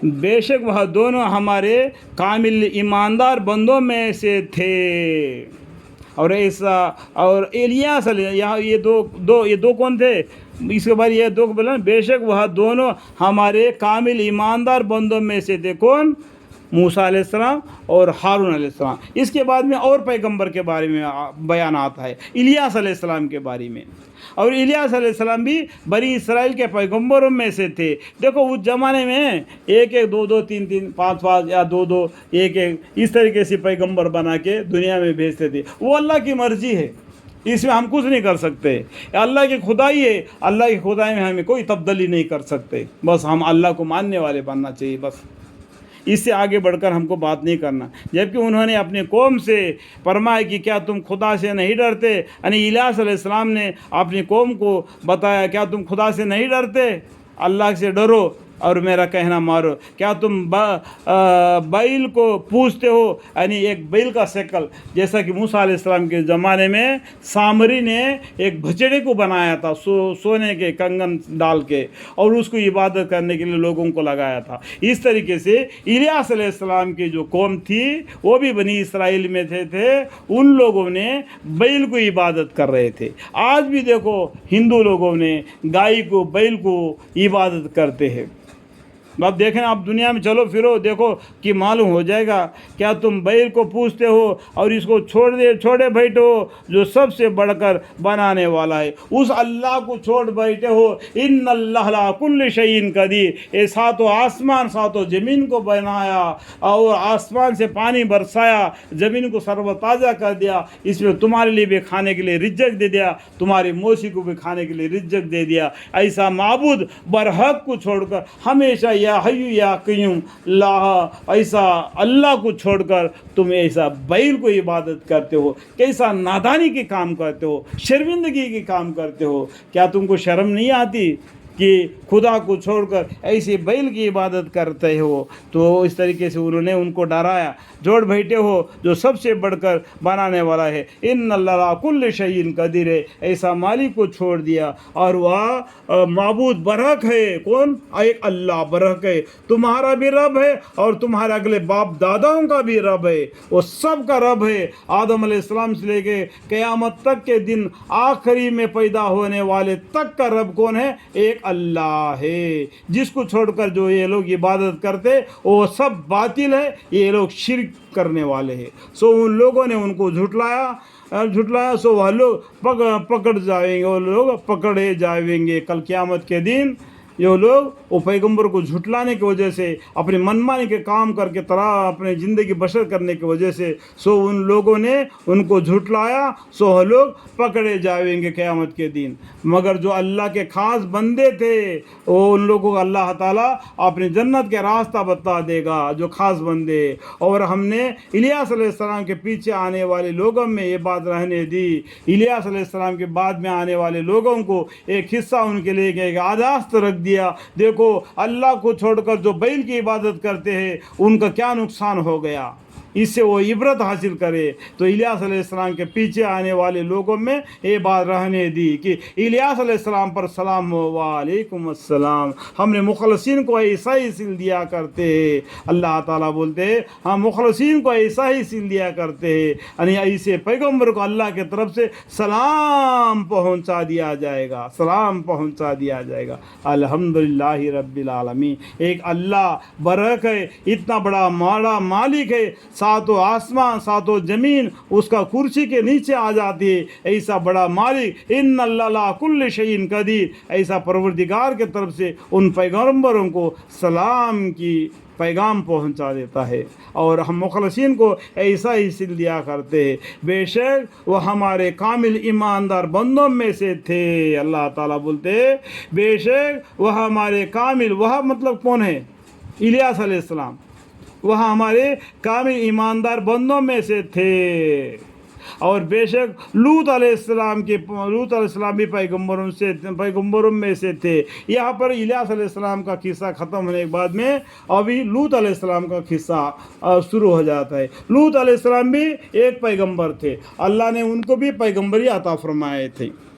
بے شک وہ دونوں ہمارے کامل ایماندار بندوں میں سے تھے۔ اور ایسا اور الیاس یہاں یہ دو کون تھے؟ اس کے بعد یہ دو بولا، بے شک وہ دونوں ہمارے کامل ایماندار بندوں میں سے تھے۔ کون؟ موسیٰ علیہ السلام اور ہارون علیہ السلام۔ اس کے بعد میں اور پیغمبر کے بارے میں بیان آتا ہے، الیاس علیہ السلام کے بارے میں۔ اور الیاس علیہ السلام بھی بنی اسرائیل کے پیغمبروں میں سے تھے۔ دیکھو اس زمانے میں ایک دو تین پانچ یا دو ایک اس طریقے سے پیغمبر بنا کے دنیا میں بھیجتے تھے۔ وہ اللہ کی مرضی ہے، اس میں ہم کچھ نہیں کر سکتے۔ اللہ کی خدائی ہے، اللہ کی خدائی میں ہمیں کوئی تبدیلی نہیں کر سکتے۔ بس ہم اللہ کو ماننے والے بننا چاہیے، بس اس سے آگے بڑھ کر ہم کو بات نہیں کرنا۔ جبکہ انہوں نے اپنے قوم سے فرمایا کہ کیا تم خدا سے نہیں ڈرتے؟ یعنی الیاس علیہ السلام نے اپنی قوم کو بتایا، کیا تم خدا سے نہیں ڈرتے؟ اللہ سے ڈرو اور میرا کہنا مارو۔ کیا تم بیل کو پوجتے ہو؟ یعنی ایک بیل کا شکل، جیسا کہ موسیٰ علیہ السلام کے زمانے میں سامری نے ایک بچڑے کو بنایا تھا سونے کے کنگن ڈال کے، اور اس کو عبادت کرنے کے لیے لوگوں کو لگایا تھا۔ اس طریقے سے الیاس علیہ السلام کی جو قوم تھی وہ بھی بنی اسرائیل میں تھے، ان لوگوں نے بیل کو عبادت کر رہے تھے۔ آج بھی دیکھو ہندو لوگوں نے گائے کو بیل کو عبادت کرتے ہیں۔ اب دیکھیں، آپ دنیا میں چلو پھرو دیکھو کہ معلوم ہو جائے گا۔ کیا تم بیل کو پوجتے ہو اور اس کو چھوڑے بیٹھے ہو جو سب سے بڑھ کر بنانے والا ہے؟ اس اللہ کو چھوڑ بیٹھے ہو۔ ان اللہ لا کل شیء قدیر، اے ساتوں آسمان ساتوں زمین کو بنایا اور آسمان سے پانی برسایا، زمین کو سر و تازہ کر دیا، اس میں تمہارے لیے بھی کھانے کے لیے رزق دے دیا، تمہاری مویشی کو بھی کھانے کے لیے رزق دے دیا۔ ایسا معبود برحق کو چھوڑ کر ہمیشہ یا حی یا قیوم لا، ایسا اللہ کو چھوڑ کر تم ایسا بیل کو عبادت کرتے ہو، کیسا نادانی کے کام کرتے ہو، شرمندگی کے کام کرتے ہو۔ کیا تم کو شرم نہیں آتی کہ خدا کو چھوڑ کر ایسے بیل کی عبادت کرتے ہو؟ تو اس طریقے سے انہوں نے ان کو ڈرایا، جوڑ بیٹھے ہو جو سب سے بڑھ کر بنانے والا ہے۔ ان اللہ لا کل شیء قدیر ہے، ایسا مالک کو چھوڑ دیا اور وہ معبود برحق ہے۔ کون؟ ایک اللہ برحق ہے، تمہارا بھی رب ہے اور تمہارے اگلے باپ داداؤں کا بھی رب ہے، وہ سب کا رب ہے۔ آدم علیہ السلام سے لے کے قیامت تک کے دن آخری میں پیدا ہونے والے تک کا رب کون ہے؟ ایک اللہ ہے۔ جس کو چھوڑ کر جو یہ لوگ عبادت کرتے وہ سب باطل ہے، یہ لوگ شرک کرنے والے ہیں۔ سو ان لوگوں نے ان کو جھٹلایا، سو وہ لوگ پکڑ جائیں گے، وہ لوگ پکڑے جائیں گے کل قیامت کے دن۔ یہ لوگ وہ پیغمبر کو جھٹلانے کی وجہ سے، اپنے منمانی کے کام کر کے اپنے زندگی بسر کرنے کی وجہ سے سو ان لوگوں نے ان کو جھٹلایا، سو وہ لوگ پکڑے جائیں گے قیامت کے دن۔ مگر جو اللہ کے خاص بندے تھے وہ ان لوگوں کو اللہ تعالیٰ اپنی جنت کے راستہ بتا دے گا، جو خاص بندے۔ اور ہم نے الیاس علیہ السلام کے پیچھے آنے والے لوگوں میں یہ بات رہنے دی، الیاس علیہ السلام کے بعد میں آنے والے لوگوں کو ایک حصہ ان کے لیے ایک آداست رکھ دیا۔ دیکھو اللہ کو چھوڑ کر جو بیل کی عبادت کرتے ہیں ان کا کیا نقصان ہو گیا، اس سے وہ عبرت حاصل کرے۔ تو الیاس علیہ السلام کے پیچھے آنے والے لوگوں میں یہ بات رہنے دی کہ الیاس علیہ السلام پر سلام و علیکم السلام، ہم نے مخلصین کو ایسا ہی سل دیا کرتے ہیں۔ اللہ تعالیٰ بولتے ہیں ہم مخلصین کو ایسا ہی سل دیا کرتے ہیں، یعنی ایسے پیغمبر کو اللہ کی طرف سے سلام پہنچا دیا جائے گا، سلام پہنچا دیا جائے گا۔ الحمدللہ رب العالمین، ایک اللہ برحق ہے، اتنا بڑا مالک ہے، ساتوں آسمان ساتوں زمین اس کا کرسی کے نیچے آ جاتی ہے، ایسا بڑا مالک۔ ان اللہ لا کل شیء قدیر، ایسا پروردگار کی طرف سے ان پیغمبروں کو سلام کی پیغام پہنچا دیتا ہے، اور ہم مخلصین کو ایسا ہی سل دیا کرتے ہیں۔ بے شک وہ ہمارے کامل ایماندار بندوں میں سے تھے۔ اللہ تعالیٰ بولتے ہیں بے شک وہ ہمارے کامل، وہ مطلب کون ہے؟ الیاس علیہ السلام، وہ ہمارے کامل ایماندار بندوں میں سے تھے۔ اور بے شک لوط علیہ السلام بھی پیغمبروں میں سے تھے۔ یہاں پر الیاس علیہ السلام کا قصہ ختم ہونے کے بعد میں ابھی لوط علیہ السلام کا قصہ شروع ہو جاتا ہے۔ لوط علیہ السلام بھی ایک پیغمبر تھے، اللہ نے ان کو بھی پیغمبری عطا فرمائے تھے۔